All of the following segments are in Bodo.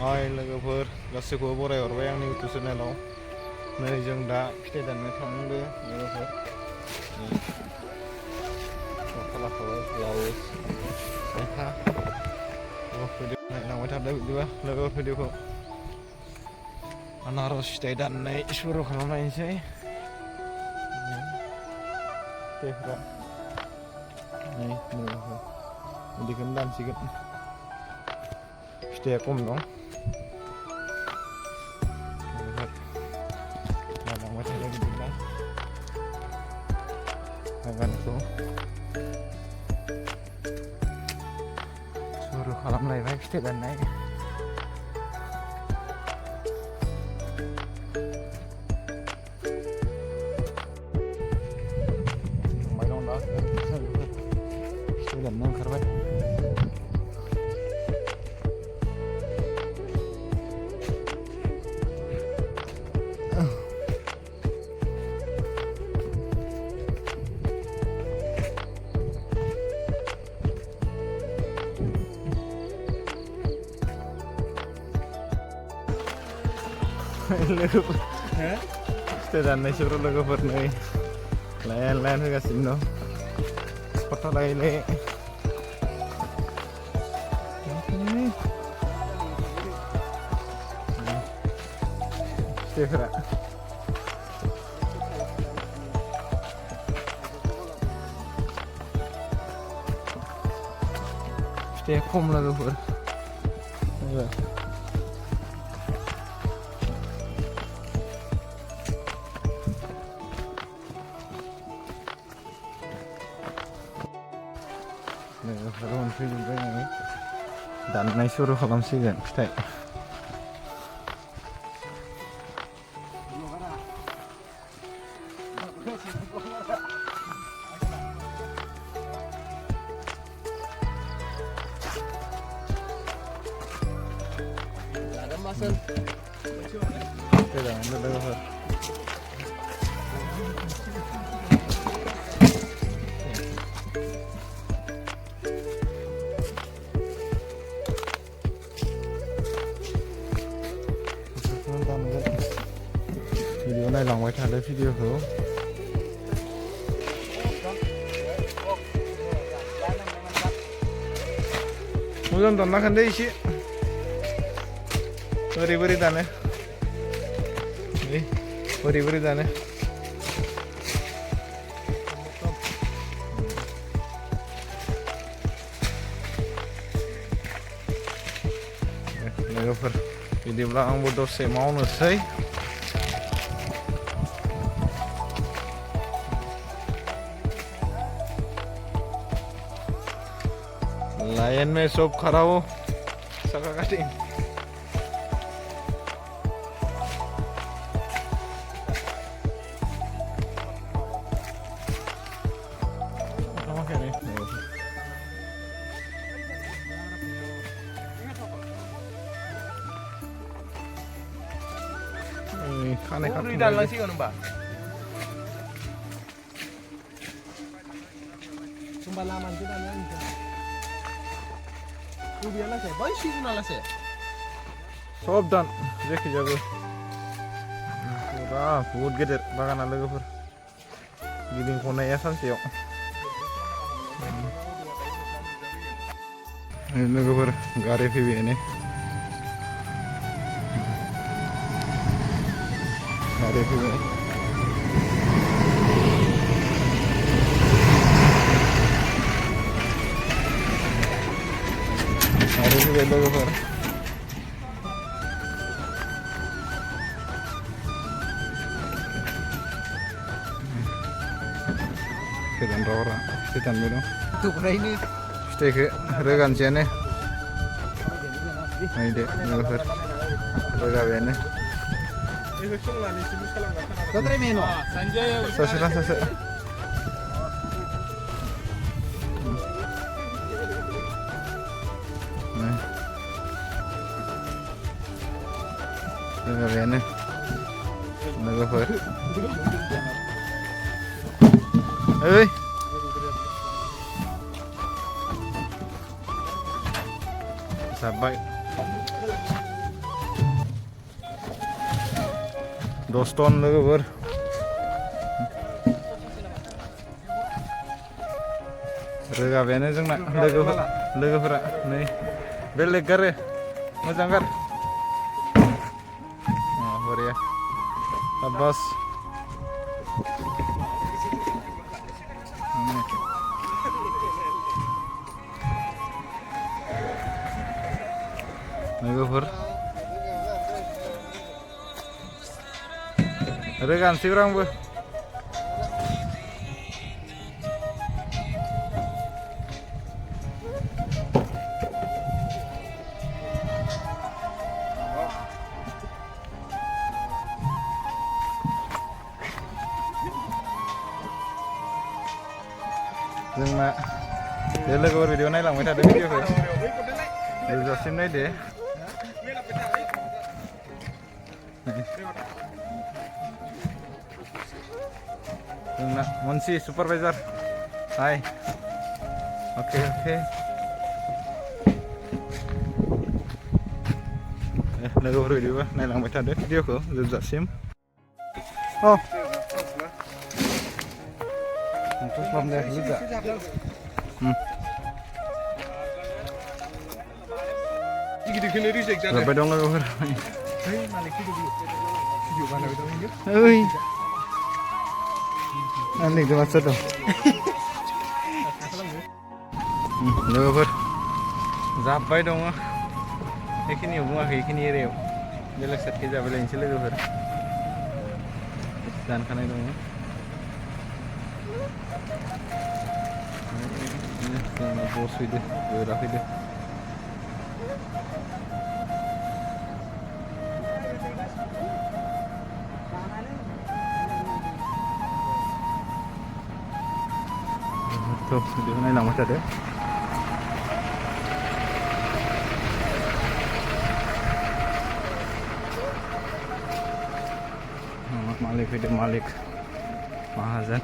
हाय लोगोफोर गासैखौबो बरायहरबाय आंनि इउटुब चेनेलाव। नै जों दा फिथाइ दाननो थांदो लोगोफोर। साफा लाखाबाय ब्लाउस लेखा भिडिअ नायलांबाय थादो बिदिबा लोगोफोर भिडिअखौ। आनारस फिथाइ दाननाय सुरु खालामनायसै। फिथाइफ्रा नै लोगोफोर बिदिखौनो दानसिगोन। फिथाइया खम दं। नायलांबाय थादो बिदिब्ला बागानखौ सुरु खालामलायबाय फिथाइ दाननाय। थांबाय दं दा फिथाइ दाननो ओंखारबाय। लोगोफोर फिथाइ दाननाय सुरु लोगोफोर नै लाइन होगासिनो दं फट' लायै फिथाइफोरा फिथाइया खम लोगोफोर। लोगोफोर मोनफैजोब्बाय दाननाय सुरु खालामसिगोन फिथाइ। लोगोफोर भिडिअ नायलांबाय थादो भिडिअखौ। मोजां दानना खान्दो एसे बोरै दानो बोरै दानो लोगोफोर बिदिब्ला आंबो दसे मावनोसै। लाइन में सब खड़ा हो सका कटिंग। खानाय खाथुमनाय दानलांसिगोन होनबा लामानिफ्राय दानो बबेयालासे बै सिजोनालासे सब दान जेखिजाबो फुरा बहुद गेदेर बागाना लोगोफोर गिदिंख'नाया सानसेयाव। लोगोफोर गारि फैबाय गारि फैबाय लोगोफोर। फिथाइ दानबाय दं फिथाइखौ रोगानोसैयानो नायदो लोगोफोर रोगाबायानो सासे रोगाबायानो लोगोफोर। ओइ जाबाय 10 ton लोगोफोर रोगाबायानो जोंना लोगोफोरा नै बेलेग गारो मोजां गार बरिया साबास लोगोफोर रोगानोसै आंबो जोंना बे लोगोफोर भिडिअ नायलांबाय थादों भिडिअखौ जोबजासिम नायदो जोंना मोनसे सुपारभाइजार हाय ओके लोगोफोर भिडिअ नायलांबाय थादो भिडिअखौ जोबजासिम Sampai dong logoफोर ओइ आंनि माथो दं लोगोफोर जाबाय दङ बेखिनियाव बुङाखै बेखिनि एरियायाव बेलेग साइडखै जाबाय लायनोसै लोगोफोर दानखानाय दङ जोंना बस फैदो गोरा फैदो tuh video naiklah ada Malik video Malik Mahazan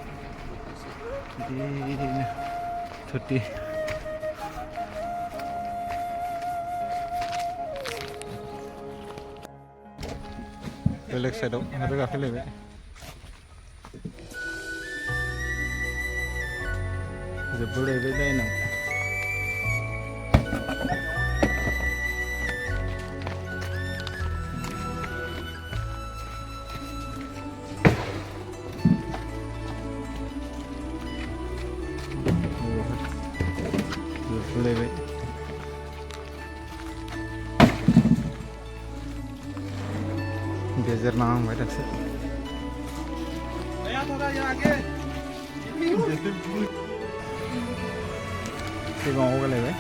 ini cuti belek saya dong ada kafe lebe boleh beda ini boleh beda gezer nama beda sih गाँव के ले गए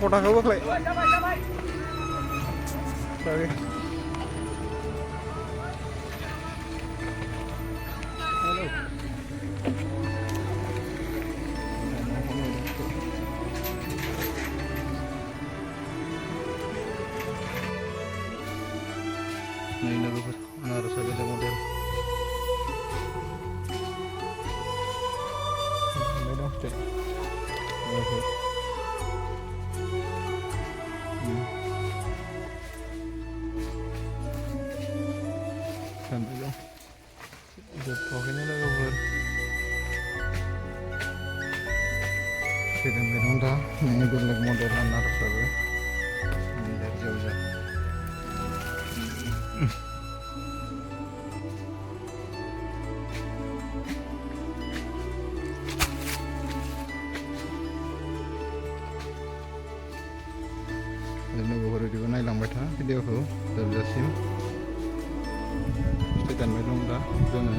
फोटा खबर ले sorry ini logo harus ada model sampai dong udah pokoknya logo bedang-bedang dah ini belak modelan harus ada ini dari jauh-jauh logo video naiklah था भिडिअखौ जोबजासिम दानबाय दं दा जोङो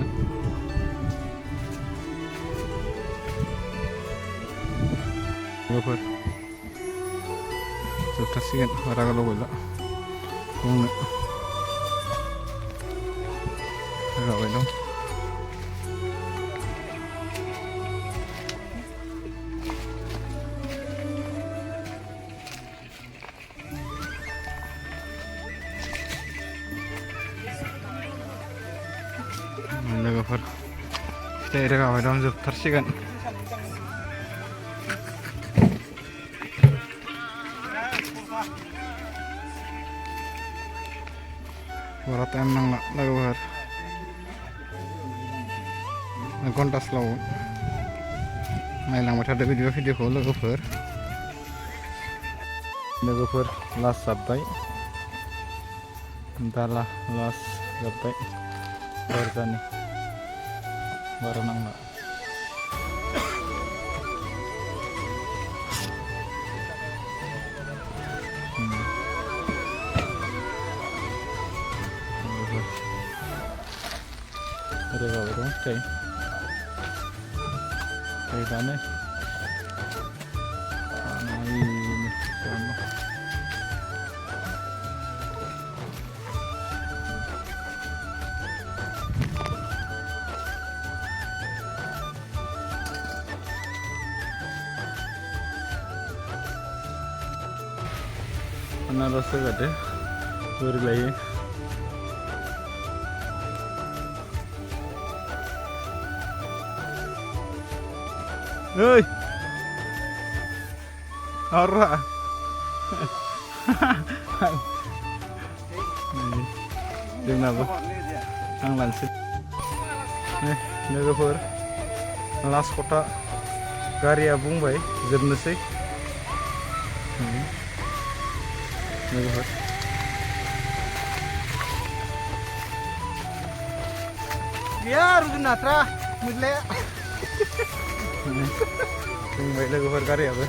लोगोफोर जोबथासिगोन बारा गोलाव गैला बुंनो रोगाबाय दं लोगोफोर फिथाइ रोगाबाय दं जोबथारसिगोन बारा टाइम नांला लोगोफोर घन्टासो लावो नायलांबाय थादो बिदिबा भिडिअखौ लोगोफोर लास्ट जाब्बाय दाला लास्ट जाब्बाय दरजानि बारा नांला रोगाबाय दं फिथाइ दानो anak rasa ada berlaya oi ora đừng nào vậy ăn lành xịt लोगोफोर लास्ट कटा गारिया बुंबाय जोबनोसै लोगोफोर biar natra mudle बुंबाय लोगोफोर गारियाबो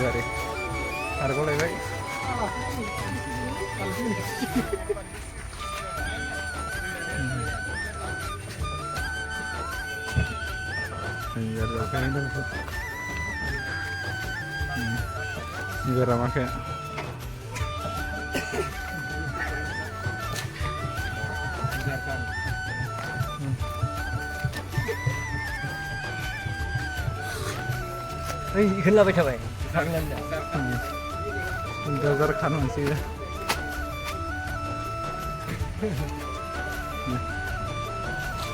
गारि खारगलायबाय Gara make खोलाबाय थाबाय दोगार खान मोनसै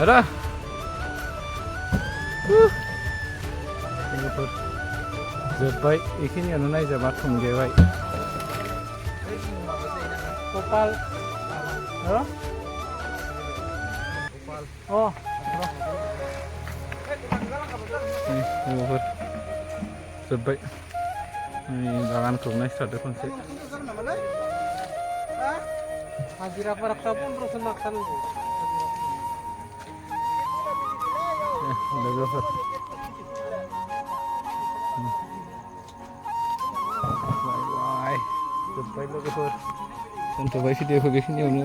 ada जोब्बाय बेखिनियावनो नायजाबा थुंगेबाय कपाल जोब्बाय बागानखौ नायस्रादो खनसे हाजिराफोरा 1500 माखा लोगोफोर जोब्बाय लोगोफोर दोनथ'बाय भिडिअखौ बेखिनियावनो